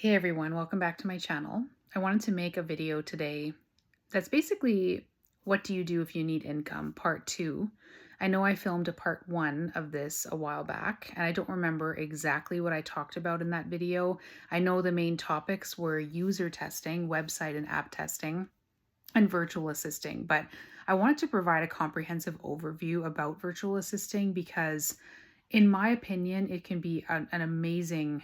Hey everyone, welcome back to my channel. I wanted to make a video today that's basically what do you do if you need income, part two. I know I filmed a part one of this a while back, and I don't remember exactly what I talked about in that video. I know the main topics were user testing, website and app testing, and virtual assisting, but I wanted to provide a comprehensive overview about virtual assisting because, in my opinion, it can be an amazing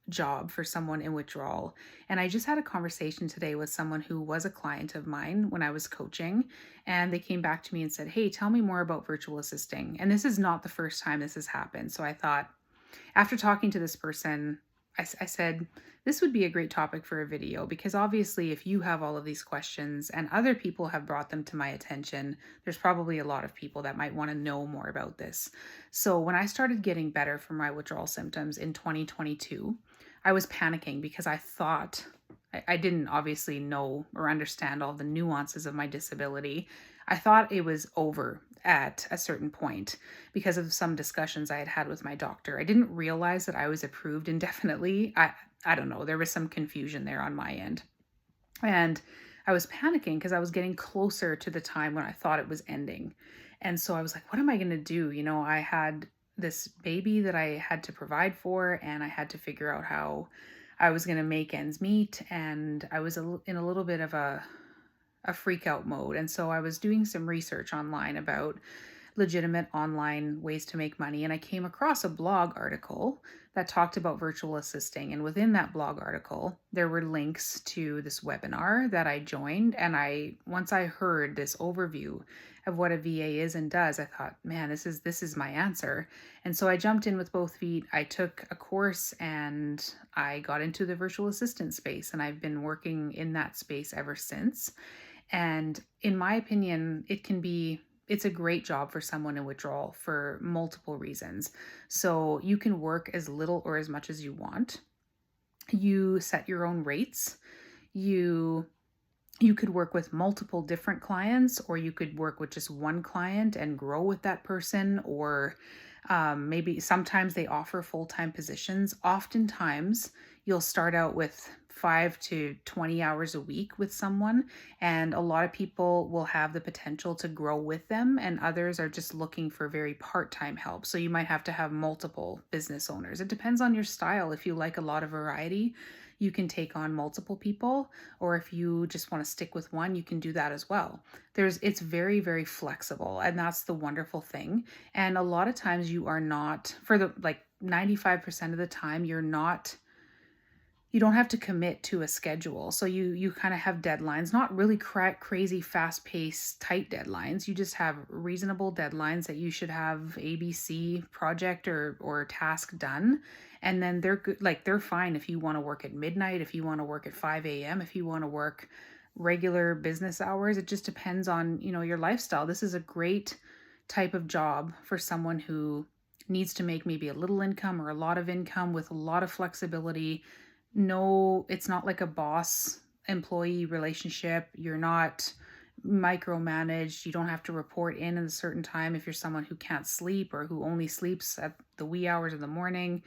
job for someone in withdrawal. And I just had a conversation today with someone who was a client of mine when I was coaching, and they came back to me and said, "Hey, tell me more about virtual assisting." And this is not the first time this has happened. So I thought, after talking to this person, I said, this would be a great topic for a video because obviously, if you have all of these questions and other people have brought them to my attention, there's probably a lot of people that might want to know more about this. So, when I started getting better from my withdrawal symptoms in 2022, I was panicking because I thought I didn't obviously know or understand all the nuances of my disability. I thought it was over at a certain point because of some discussions I had had with my doctor. I didn't realize that I was approved indefinitely. I don't know. There was some confusion there on my end. And I was panicking because I was getting closer to the time when I thought it was ending. And so I was like, what am I going to do? I had this baby that I had to provide for, and I had to figure out how I was going to make ends meet. And I was in a little bit of a freak out mode. And so I was doing some research online about legitimate online ways to make money. And I came across a blog article that talked about virtual assisting. And within that blog article, there were links to this webinar that I joined. And once I heard this overview of what a VA is and does, I thought, man, this is my answer. And so I jumped in with both feet. I took a course and I got into the virtual assistant space. And I've been working in that space ever since. And in my opinion, it's a great job for someone in withdrawal for multiple reasons. So you can work as little or as much as you want. You set your own rates. You could work with multiple different clients, or you could work with just one client and grow with that person, or maybe sometimes they offer full-time positions. Oftentimes, you'll start out with 5 to 20 hours a week with someone, and a lot of people will have the potential to grow with them, and others are just looking for very part-time help. So you might have to have multiple business owners. It depends on your style. If you like a lot of variety, you can take on multiple people, or if you just want to stick with one, you can do that as well. It's very, very flexible, and that's the wonderful thing. And a lot of times you are not, for the 95% of the time, you don't have to commit to a schedule. So you kind of have deadlines, not really crazy fast-paced tight deadlines. You just have reasonable deadlines that you should have ABC project or task done. And then they're good, they're fine if you want to work at midnight, if you want to work at 5 a.m., if you want to work regular business hours. It just depends on, your lifestyle. This is a great type of job for someone who needs to make maybe a little income or a lot of income with a lot of flexibility. No, it's not like a boss employee relationship. You're not micromanaged. You don't have to report in at a certain time if you're someone who can't sleep or who only sleeps at the wee hours of the morning.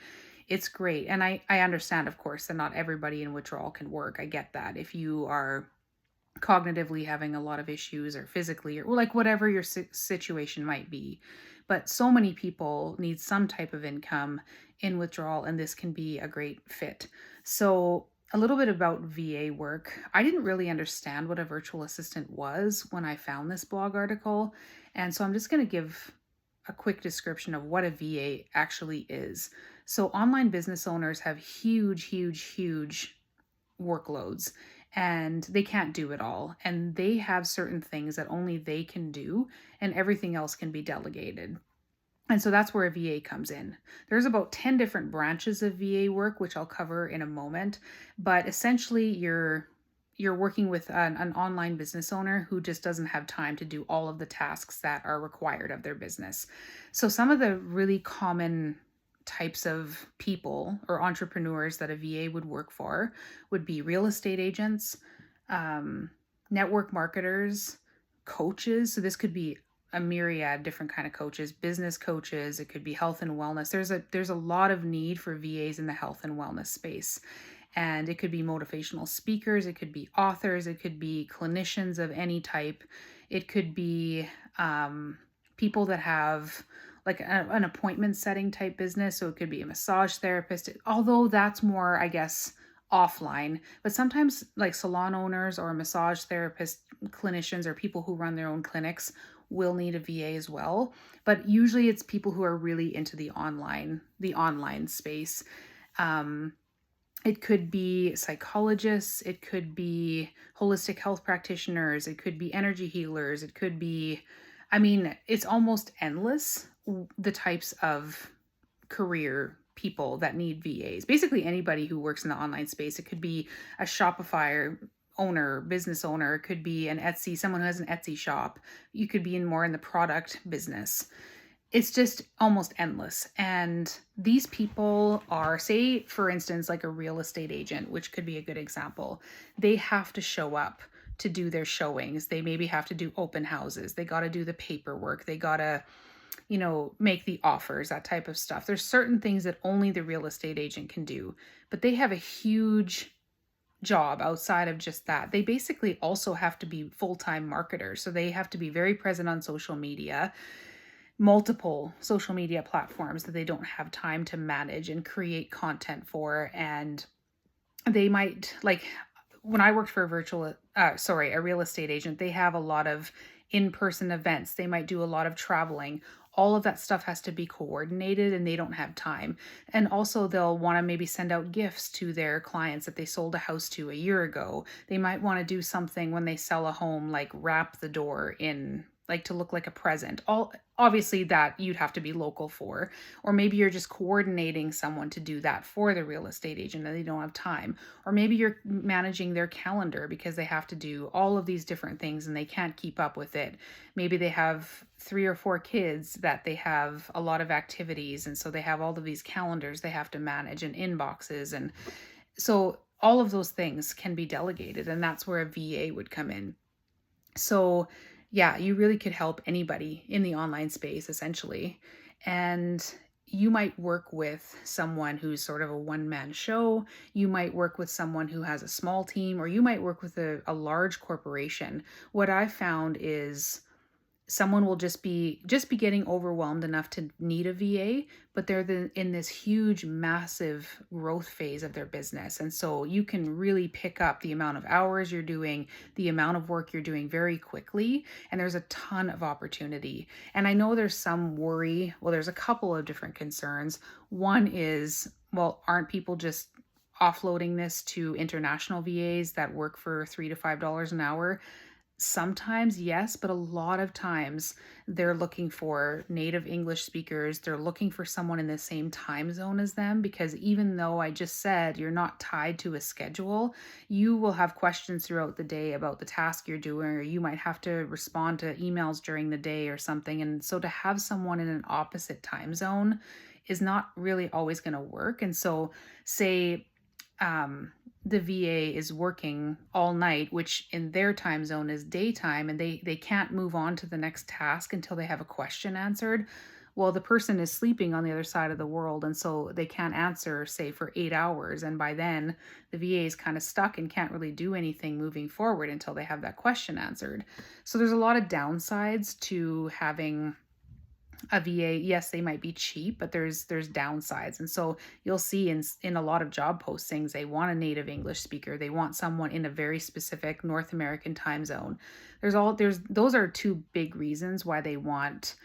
It's great. And I understand, of course, that not everybody in withdrawal can work. I get that. If you are cognitively having a lot of issues or physically or whatever your situation might be. But so many people need some type of income in withdrawal, and this can be a great fit. So a little bit about VA work. I didn't really understand what a virtual assistant was when I found this blog article. And so I'm just going to give a quick description of what a VA actually is. So online business owners have huge, huge, huge workloads, and they can't do it all. And they have certain things that only they can do, and everything else can be delegated. And so that's where a VA comes in. There's about 10 different branches of VA work, which I'll cover in a moment. But essentially, you're working with an online business owner who just doesn't have time to do all of the tasks that are required of their business. So some of the really common types of people or entrepreneurs that a VA would work for would be real estate agents, network marketers, coaches. So this could be a myriad different kind of coaches, business coaches. It could be health and wellness. There's a lot of need for VAs in the health and wellness space. And it could be motivational speakers, it could be authors, it could be clinicians of any type. It could be people that have like an appointment setting type business. So it could be a massage therapist, although that's more, I guess, offline. But sometimes like salon owners or massage therapists, clinicians, or people who run their own clinics will need a VA as well. But usually it's people who are really into the online space. Um, it could be psychologists, it could be holistic health practitioners, it could be energy healers, it could be, I mean, it's almost endless the types of career people that need VAs. Basically, anybody who works in the online space. It could be a Shopify owner, business owner, it could be an Etsy, someone who has an Etsy shop. You could be in more in the product business. It's just almost endless. And these people are, say, for instance, like a real estate agent, which could be a good example. They have to show up to do their showings. They maybe have to do open houses. They got to do the paperwork. They got to, make the offers, that type of stuff. There's certain things that only the real estate agent can do, but they have a huge job outside of just that. They basically also have to be full-time marketers. So they have to be very present on social media, multiple social media platforms that they don't have time to manage and create content for. And they might, like, when I worked for a real estate agent, they have a lot of in-person events. They might do a lot of traveling. All of that stuff has to be coordinated and they don't have time. And also they'll want to maybe send out gifts to their clients that they sold a house to a year ago. They might want to do something when they sell a home, like wrap the door in, like to look like a present. All obviously that you'd have to be local for, or maybe you're just coordinating someone to do that for the real estate agent and they don't have time, or maybe you're managing their calendar because they have to do all of these different things and they can't keep up with it. Maybe they have 3 or 4 kids that they have a lot of activities, and so they have all of these calendars they have to manage and inboxes, and so all of those things can be delegated, and that's where a VA would come in. So yeah, you really could help anybody in the online space, essentially. And you might work with someone who's sort of a one-man show. You might work with someone who has a small team, or you might work with a large corporation. What I've found is someone will just be getting overwhelmed enough to need a VA, but they're in this huge, massive growth phase of their business. And so you can really pick up the amount of hours you're doing, the amount of work you're doing very quickly. And there's a ton of opportunity. And I know there's some worry. Well, there's a couple of different concerns. One is, well, aren't people just offloading this to international VAs that work for $3 to $5 an hour? Sometimes, yes, but a lot of times they're looking for native English speakers. They're looking for someone in the same time zone as them, because even though I just said you're not tied to a schedule, you will have questions throughout the day about the task you're doing, or you might have to respond to emails during the day or something. And so to have someone in an opposite time zone is not really always going to work. And so say, the VA is working all night, which in their time zone is daytime, and they can't move on to the next task until they have a question answered. Well, the person is sleeping on the other side of the world, and so they can't answer, say, for 8 hours. And by then, the VA is kind of stuck and can't really do anything moving forward until they have that question answered. So there's a lot of downsides to having a VA. Yes, they might be cheap, but there's downsides. And so you'll see in a lot of job postings, they want a native English speaker. They want someone in a very specific North American time zone. Those are 2 big reasons why they want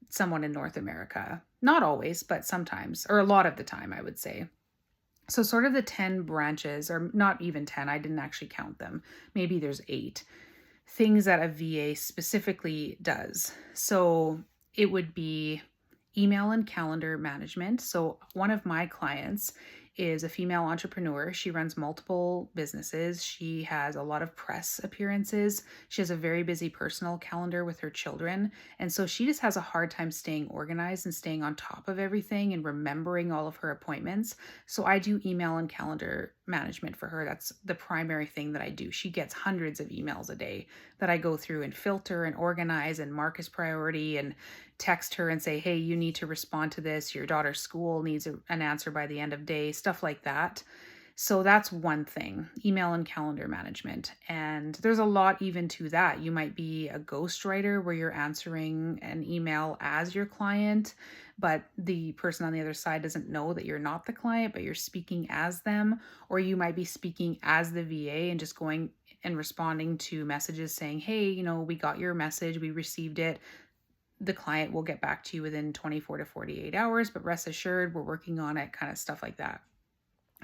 someone in North America. Not always, but sometimes, or a lot of the time, I would say. So sort of the 10 branches, or not even 10, I didn't actually count them. Maybe there's 8 things that a VA specifically does. So it would be email and calendar management. So one of my clients is a female entrepreneur. She runs multiple businesses. She has a lot of press appearances. She has a very busy personal calendar with her children. And so she just has a hard time staying organized and staying on top of everything and remembering all of her appointments. So I do email and calendar management for her. That's the primary thing that I do. She gets hundreds of emails a day that I go through and filter and organize and mark as priority, and text her and say, hey, you need to respond to this. Your daughter's school needs an answer by the end of day, stuff like that. So that's one thing, email and calendar management. And there's a lot even to that. You might be a ghostwriter where you're answering an email as your client, but the person on the other side doesn't know that you're not the client, but you're speaking as them. Or you might be speaking as the VA and just going and responding to messages saying, hey, we got your message, we received it. The client will get back to you within 24 to 48 hours, but rest assured, we're working on it, kind of stuff like that.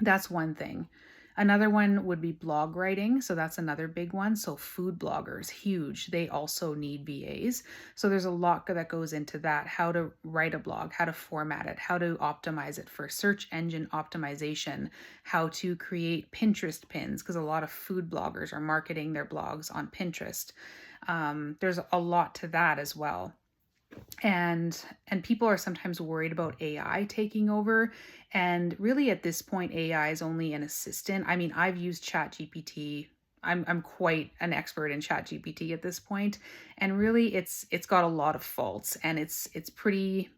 That's one thing. Another one would be blog writing. So that's another big one. So food bloggers, huge. They also need VAs. So there's a lot that goes into that. How to write a blog, how to format it, how to optimize it for search engine optimization, how to create Pinterest pins, because a lot of food bloggers are marketing their blogs on Pinterest. There's a lot to that as well. And people are sometimes worried about AI taking over, and really at this point AI is only an assistant. I mean, I've used ChatGPT. I'm quite an expert in ChatGPT at this point, and really it's got a lot of faults, and it's pretty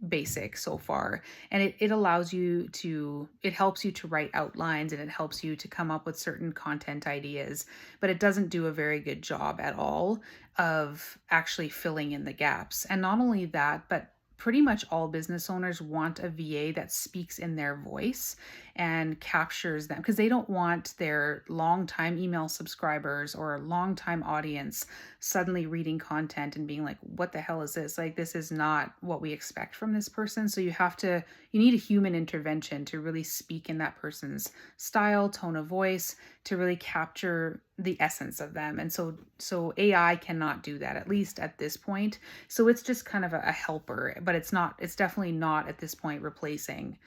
basic so far, and it allows you to, it helps you to write outlines, and it helps you to come up with certain content ideas, but it doesn't do a very good job at all of actually filling in the gaps. And not only that, but pretty much all business owners want a VA that speaks in their voice and captures them, because they don't want their longtime email subscribers or longtime audience suddenly reading content and being like, what the hell is this? Like, this is not what we expect from this person. So you need a human intervention to really speak in that person's style, tone of voice, to really capture the essence of them. And so AI cannot do that, at least at this point. So it's just kind of a helper, but it's definitely not at this point replacing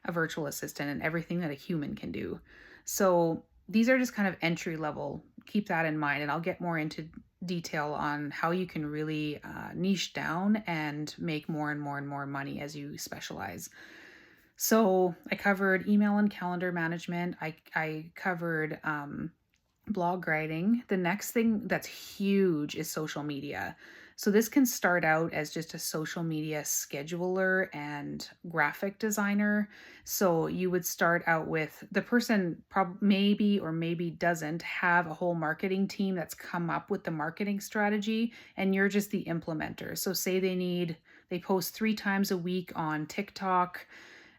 a virtual assistant and everything that a human can do. So these are just kind of entry level. Keep that in mind, and I'll get more into detail on how you can really niche down and make more and more and more money as you specialize. So I covered email and calendar management. I covered blog writing. The next thing that's huge is social media. So this can start out as just a social media scheduler and graphic designer. So you would start out with the person maybe or maybe doesn't have a whole marketing team that's come up with the marketing strategy, and you're just the implementer. So say they post 3 times a week on TikTok,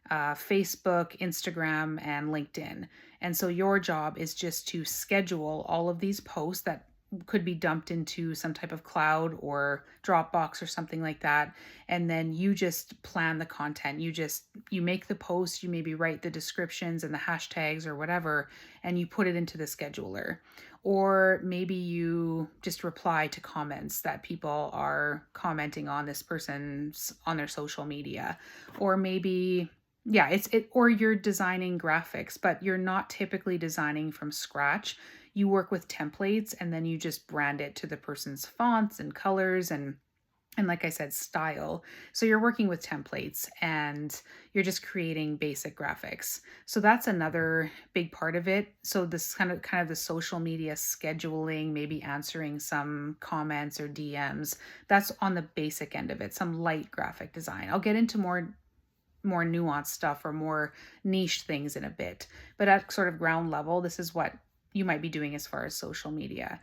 Facebook, Instagram, and LinkedIn. And so your job is just to schedule all of these posts that could be dumped into some type of cloud or Dropbox or something like that. And then you just plan the content. You make the post, you maybe write the descriptions and the hashtags or whatever, and you put it into the scheduler. Or maybe you just reply to comments that people are commenting on on their social media. Or maybe or you're designing graphics, but you're not typically designing from scratch. You work with templates, and then you just brand it to the person's fonts and colors and like I said, style. So you're working with templates and you're just creating basic graphics. So that's another big part of it. So this kind of the social media scheduling, maybe answering some comments or DMs, that's on the basic end of it, some light graphic design. I'll get into more nuanced stuff or more niche things in a bit. But at sort of ground level, this is what you might be doing as far as social media.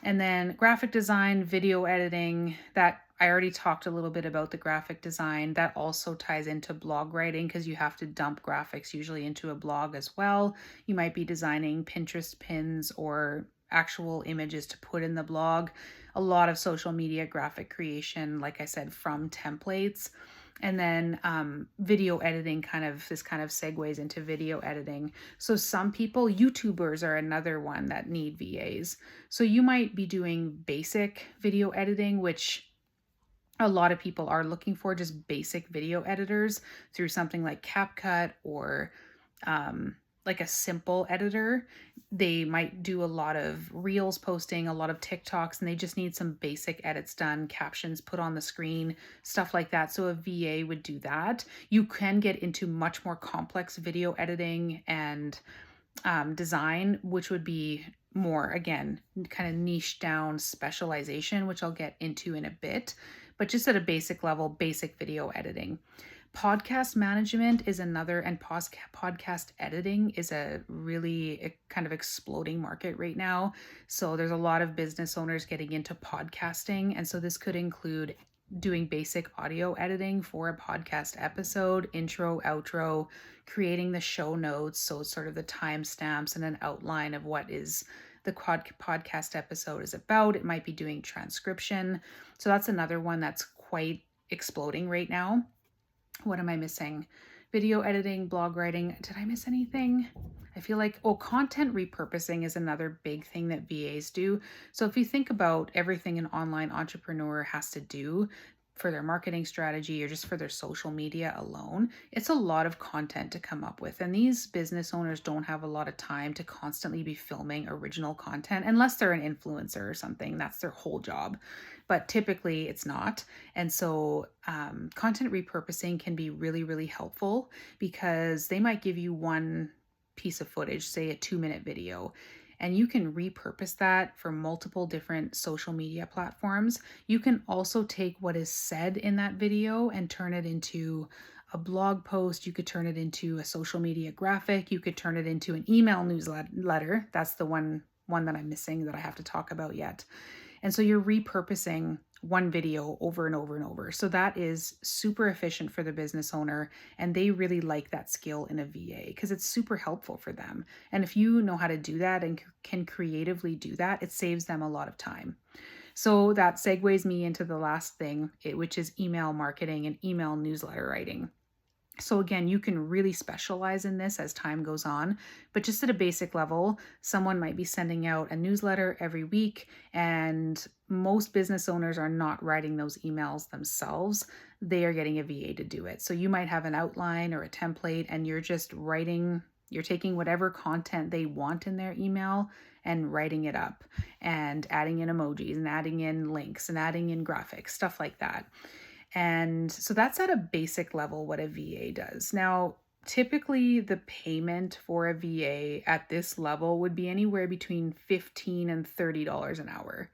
And then graphic design, video editing, that I already talked a little bit about the graphic design. That also ties into blog writing, because you have to dump graphics usually into a blog as well. You might be designing Pinterest pins or actual images to put in the blog. A lot of social media graphic creation, like I said, from templates. And then video editing kind of segues into video editing. So some people, YouTubers are another one that need VAs. So you might be doing basic video editing, which a lot of people are looking for, just basic video editors through something like CapCut or like a simple editor. They might do a lot of reels posting, a lot of TikToks, and they just need some basic edits done, captions put on the screen, stuff like that. So a VA would do that. You can get into much more complex video editing and design, which would be more, again, kind of niche down specialization, which I'll get into in a bit, but just at a basic level, basic video editing. Podcast management is another, and podcast editing is a really kind of exploding market right now. So there's a lot of business owners getting into podcasting. And so this could include doing basic audio editing for a podcast episode, intro, outro, creating the show notes. So it's sort of the timestamps and an outline of what is the podcast episode is about. It might be doing transcription. So that's another one that's quite exploding right now. What am I missing? Video editing, blog writing. Did I miss anything? I feel like, content repurposing is another big thing that VAs do. So if you think about everything an online entrepreneur has to do for their marketing strategy or just for their social media alone, it's a lot of content to come up with. And these business owners don't have a lot of time to constantly be filming original content unless they're an influencer or something. That's their whole job. But typically it's not. And so content repurposing can be really, really helpful because they might give you one piece of footage, say a 2-minute video, and you can repurpose that for multiple different social media platforms. You can also take what is said in that video and turn it into a blog post. You could turn it into a social media graphic. You could turn it into an email newsletter. That's the one that I'm missing that I have to talk about yet. And so you're repurposing one video over and over and over. So that is super efficient for the business owner. And they really like that skill in a VA because it's super helpful for them. And if you know how to do that and can creatively do that, it saves them a lot of time. So that segues me into the last thing, which is email marketing and email newsletter writing. So again, you can really specialize in this as time goes on, but just at a basic level, someone might be sending out a newsletter every week, and most business owners are not writing those emails themselves. They are getting a VA to do it. So you might have an outline or a template, and you're just you're taking whatever content they want in their email and writing it up and adding in emojis and adding in links and adding in graphics, stuff like that. And so that's at a basic level what a VA does. Now, typically the payment for a VA at this level would be anywhere between $15 and $30 an hour.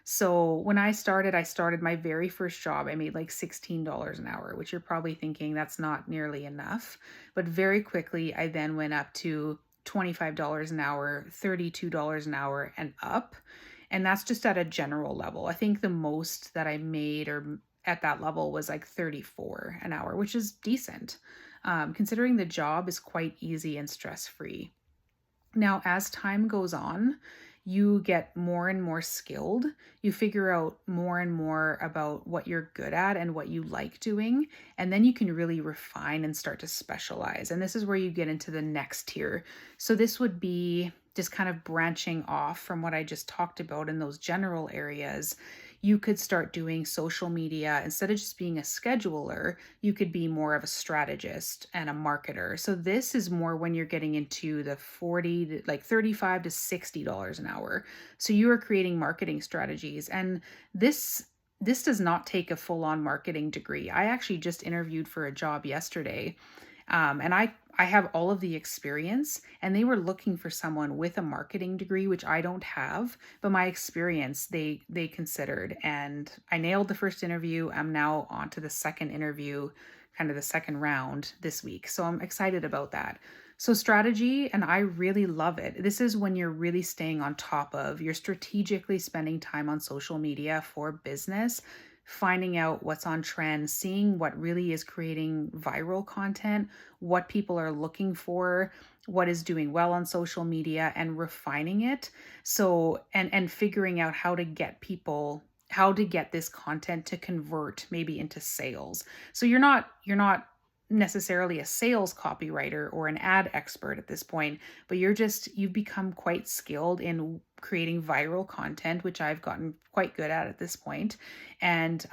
So when I started my very first job, I made like $16 an hour, which you're probably thinking that's not nearly enough. But very quickly, I then went up to $25 an hour, $32 an hour and up. And that's just at a general level. I think the most that I made or at that level was like $34 an hour, which is decent, considering the job is quite easy and stress-free. Now, as time goes on, you get more and more skilled. You figure out more and more about what you're good at and what you like doing. And then you can really refine and start to specialize. And this is where you get into the next tier. So this would be just kind of branching off from what I just talked about in those general areas. You could start doing social media. Instead of just being a scheduler, you could be more of a strategist and a marketer. So this is more when you're getting into the $35 to $60 an hour. So you are creating marketing strategies. And this does not take a full-on marketing degree. I actually just interviewed for a job yesterday, and I have all of the experience, and they were looking for someone with a marketing degree, which I don't have, but my experience they considered, and I nailed the first interview. I'm now on to the second interview, kind of the second round this week. So I'm excited about that. So strategy, and I really love it. This is when you're really staying on top of, you're strategically spending time on social media for business, finding out what's on trend, seeing what really is creating viral content, what people are looking for, what is doing well on social media, and refining it. So, and figuring out how to get this content to convert maybe into sales. So you're not necessarily a sales copywriter or an ad expert at this point, but you've become quite skilled in creating viral content, which I've gotten quite good at this point. And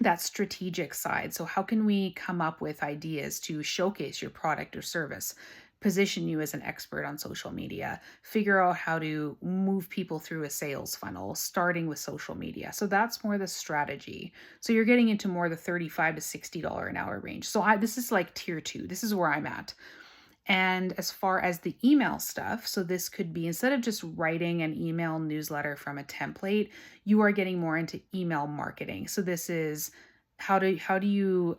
that strategic side. So how can we come up with ideas to showcase your product or service, position you as an expert on social media, figure out how to move people through a sales funnel, starting with social media. So that's more the strategy. So you're getting into more the $35 to $60 an hour range. So this is like tier 2. This is where I'm at. And as far as the email stuff, so this could be, instead of just writing an email newsletter from a template, you are getting more into email marketing. So this is how do you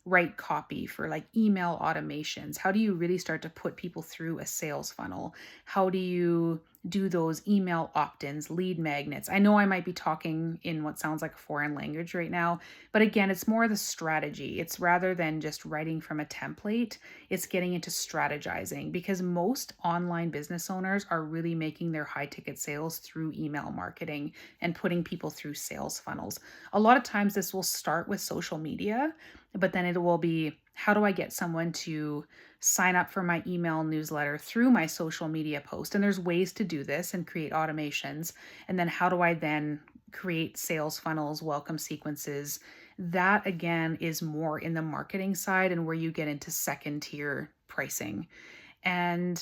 write copy for like email automations? How do you really start to put people through a sales funnel? How do you do those email opt-ins, lead magnets? I know I might be talking in what sounds like a foreign language right now, but again, it's more the strategy. It's rather than just writing from a template, it's getting into strategizing, because most online business owners are really making their high ticket sales through email marketing and putting people through sales funnels. A lot of times this will start with social media, but then it will be, how do I get someone to sign up for my email newsletter through my social media post? And there's ways to do this and create automations. And then how do I then create sales funnels, welcome sequences? That again is more in the marketing side and where you get into second tier pricing. And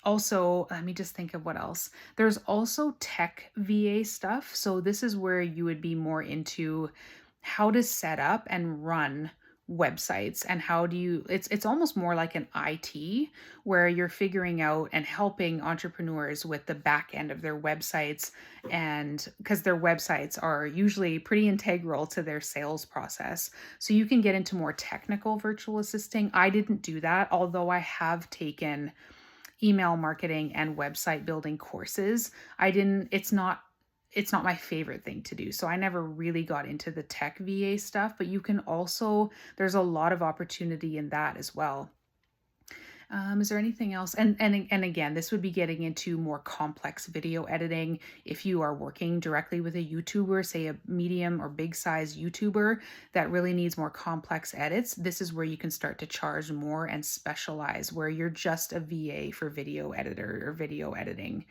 also, let me just think of what else. There's also tech VA stuff. So this is where you would be more into how to set up and run websites, and how do you, it's almost more like an IT, where you're figuring out and helping entrepreneurs with the back end of their websites, and because their websites are usually pretty integral to their sales process. So you can get into more technical virtual assisting. I didn't do that, although I have taken email marketing and website building courses. I didn't, it's not my favorite thing to do. So I never really got into the tech VA stuff, but you can also, there's a lot of opportunity in that as well. Is there anything else? And again, this would be getting into more complex video editing. If you are working directly with a YouTuber, say a medium or big size YouTuber that really needs more complex edits, this is where you can start to charge more and specialize, where you're just a VA for video editor or video editing.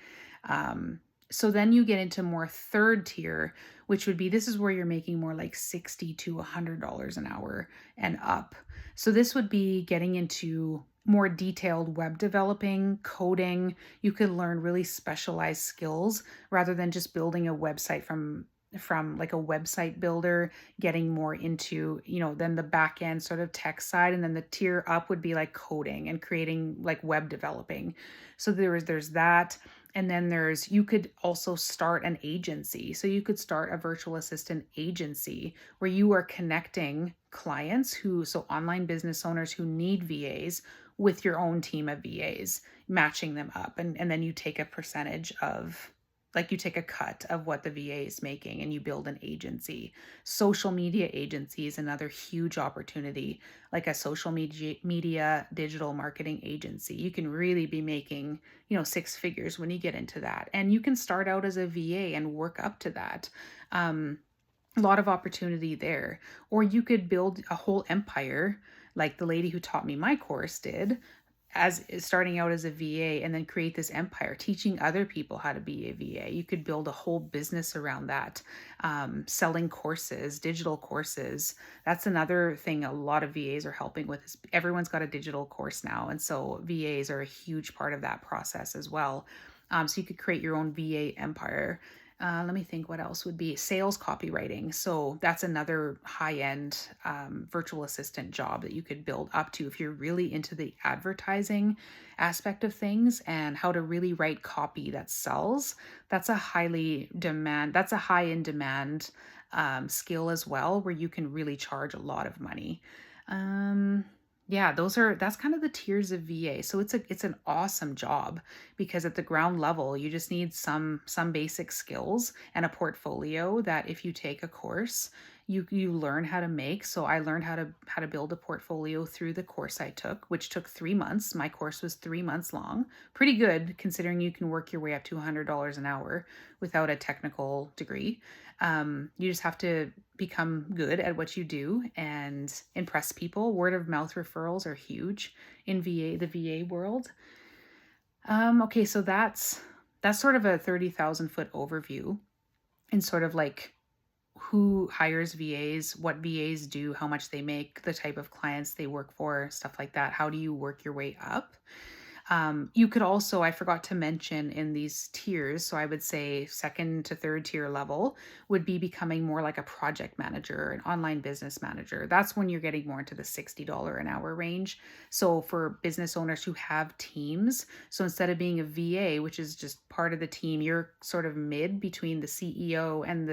So then you get into more third tier, which would be, this is where you're making more like $60 to $100 an hour and up. So this would be getting into more detailed web developing, coding. You could learn really specialized skills rather than just building a website from like a website builder, getting more into, then the back end sort of tech side. And then the tier up would be like coding and creating like web developing. So there's that. And then you could also start an agency. So you could start a virtual assistant agency where you are connecting clients so online business owners who need VAs with your own team of VAs, matching them up. And then you take a percentage of, like, you take a cut of what the VA is making and you build an agency. Social media agency is another huge opportunity, like a social media digital marketing agency. You can really be making, six figures when you get into that. And you can start out as a VA and work up to that. A lot of opportunity there. Or you could build a whole empire, like the lady who taught me my course did, as starting out as a VA, and then create this empire teaching other people how to be a VA. You could build a whole business around that, selling courses, digital courses. That's another thing a lot of VAs are helping with, is everyone's got a digital course now. And so VAs are a huge part of that process as well. So you could create your own VA empire. Let me think what else would be sales copywriting. So that's another high-end virtual assistant job that you could build up to if you're really into the advertising aspect of things and how to really write copy that sells. That's a high-in demand skill as well, where you can really charge a lot of money. Yeah, that's kind of the tiers of VA. So it's an awesome job, because at the ground level, you just need some basic skills and a portfolio that if you take a course, you learn how to make. So I learned how to build a portfolio through the course I took, which took 3 months. My course was 3 months long. Pretty good considering you can work your way up to $100 an hour without a technical degree. You just have to become good at what you do and impress people. Word of mouth referrals are huge in the VA world. Okay, so that's sort of a 30,000 foot overview, and sort of like who hires VAs, what VAs do, how much they make, the type of clients they work for, stuff like that. How do you work your way up? You could also, I forgot to mention in these tiers, so I would say second to third tier level would be becoming more like a project manager, an online business manager. That's when you're getting more into the $60 an hour range. So for business owners who have teams, so instead of being a VA, which is just part of the team, you're sort of mid between the CEO and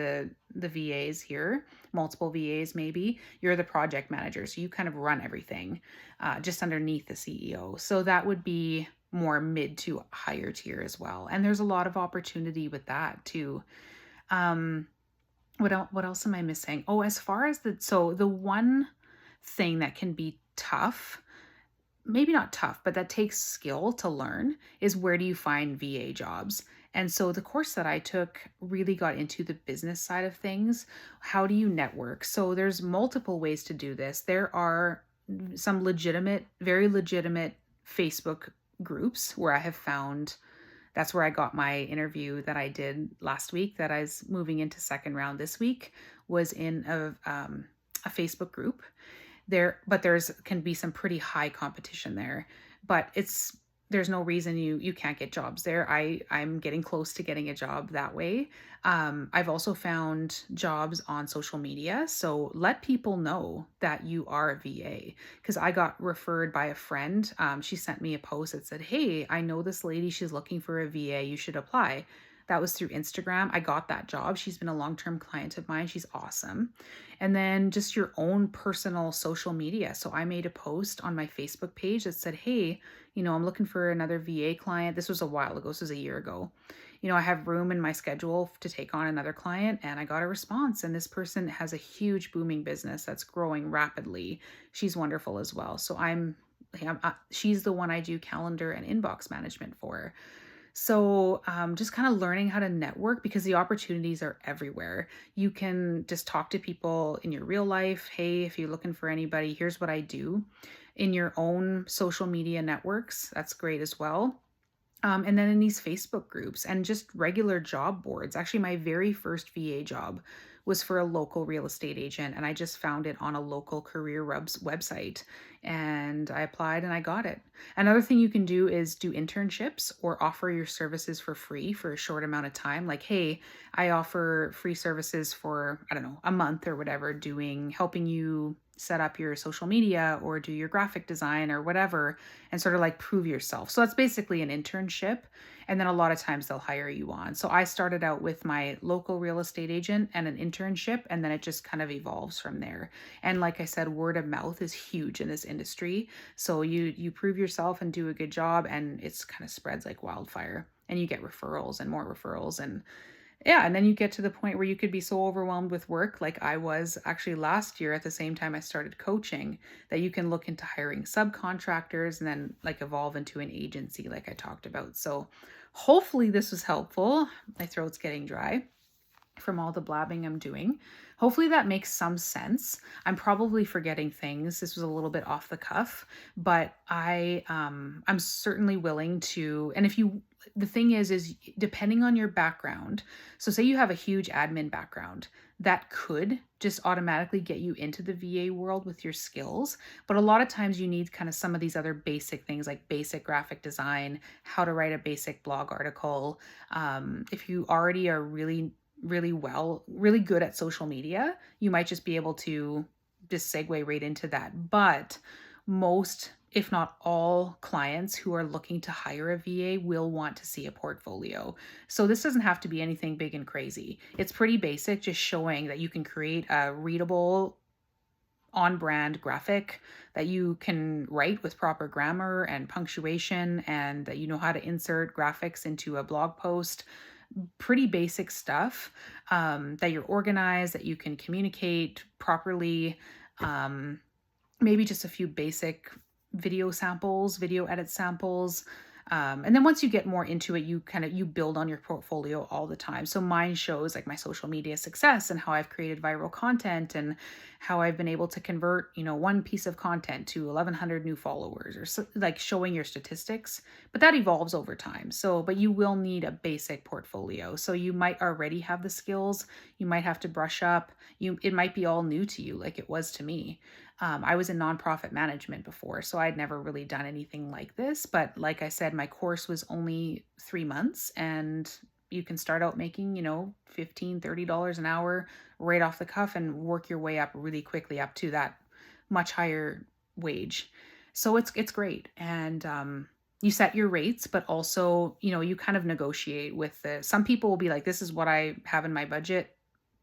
the VAs here, multiple VAs maybe, you're the project manager. So you kind of run everything just underneath the CEO. So that would be more mid to higher tier as well. And there's a lot of opportunity with that too. Um, what else am I missing? Oh, as far as the one thing that can be tough, maybe not tough, but that takes skill to learn, is where do you find VA jobs? And so the course that I took really got into the business side of things. How do you network? So there's multiple ways to do this. There are some legitimate, very legitimate Facebook groups where I have found that's where I got my interview that I did last week that I was moving into second round this week, was in a Facebook group there, but there's can be some pretty high competition there, but there's no reason you can't get jobs there. I'm getting close to getting a job that way. I've also found jobs on social media, so let people know that you are a VA, because I got referred by a friend. She sent me a post that said, hey, I know this lady, she's looking for a VA, you should apply. That was through Instagram. I got that job. She's been a long-term client of mine. She's awesome. And then just your own personal social media. So I made a post on my Facebook page that said, hey, I'm looking for another VA client. This was a while ago. This was a year ago. I have room in my schedule to take on another client. And I got a response. And this person has a huge booming business that's growing rapidly. She's wonderful as well. So she's the one I do calendar and inbox management for. So just kind of learning how to network, because the opportunities are everywhere. You can just talk to people in your real life. Hey, if you're looking for anybody, here's what I do. In your own social media networks, that's great as well. And then in these Facebook groups and just regular job boards. Actually, my very first VA job was for a local real estate agent, and I just found it on a local career rubs website, and I applied and I got it. Another thing you can do is do internships or offer your services for free for a short amount of time. Like, hey, I offer free services for, I don't know, a month or whatever, helping you set up your social media or do your graphic design or whatever, and sort of like prove yourself. So that's basically an internship. And then a lot of times they'll hire you on. So I started out with my local real estate agent and an internship, and then it just kind of evolves from there. And like I said, word of mouth is huge in this industry. So you prove yourself and do a good job, and it's kind of spreads like wildfire, and you get referrals and more referrals. And yeah, and then you get to the point where you could be so overwhelmed with work, like I was actually last year at the same time I started coaching, that you can look into hiring subcontractors and then like evolve into an agency like I talked about. So hopefully this was helpful. My throat's getting dry from all the blabbing I'm doing. Hopefully that makes some sense. I'm probably forgetting things. This was a little bit off the cuff, but I'm certainly willing to, and the thing is depending on your background. So say you have a huge admin background, that could just automatically get you into the VA world with your skills. But a lot of times you need kind of some of these other basic things like basic graphic design, how to write a basic blog article. If you already are really good at social media, you might just be able to just segue right into that. But most, if not all, clients who are looking to hire a VA will want to see a portfolio. So this doesn't have to be anything big and crazy. It's pretty basic, just showing that you can create a readable, on-brand graphic, that you can write with proper grammar and punctuation, and that you know how to insert graphics into a blog post. Pretty basic stuff, that you're organized, that you can communicate properly. Maybe just a few basic video edit samples. And then once you get more into it, you build on your portfolio all the time. So mine shows like my social media success and how I've created viral content and how I've been able to convert, one piece of content to 1,100 new followers, or so, like showing your statistics, but that evolves over time. So, but you will need a basic portfolio. So you might already have the skills, you might have to brush up. It might be all new to you, like it was to me. I was in nonprofit management before, so I'd never really done anything like this. But like I said, my course was only 3 months, and you can start out making, $15, $30 an hour right off the cuff and work your way up really quickly up to that much higher wage. So it's great. And you set your rates, but also, you kind of negotiate with some people will be like, this is what I have in my budget.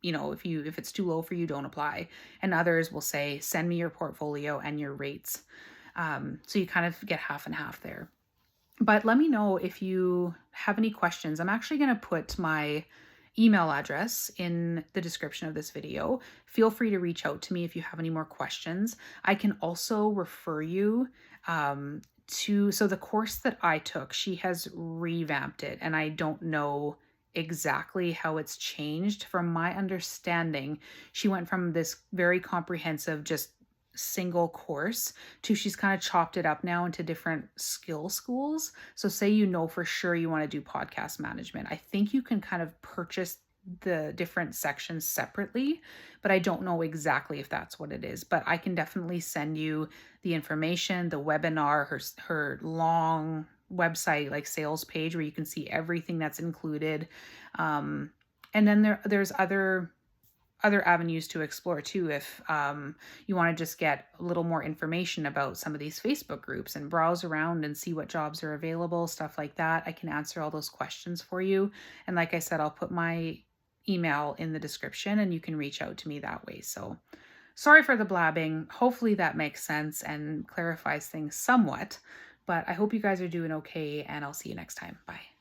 if it's too low for you, don't apply. And others will say, send me your portfolio and your rates. So you kind of get half and half there. But let me know if you have any questions. I'm actually going to put my email address in the description of this video. Feel free to reach out to me if you have any more questions. I can also refer you so the course that I took, she has revamped it, and I don't know exactly how it's changed. From my understanding, she went from this very comprehensive, just single course to she's kind of chopped it up now into different skill schools. So say for sure you want to do podcast management, I think you can kind of purchase the different sections separately, but I don't know exactly if that's what it is. But I can definitely send you the information, the webinar, her long website like sales page where you can see everything that's included. And then there's other avenues to explore too. If you want to just get a little more information about some of these Facebook groups and browse around and see what jobs are available, stuff like that, I can answer all those questions for you. And like I said, I'll put my email in the description and you can reach out to me that way. So sorry for the blabbing. Hopefully that makes sense and clarifies things somewhat, but I hope you guys are doing okay, and I'll see you next time. Bye.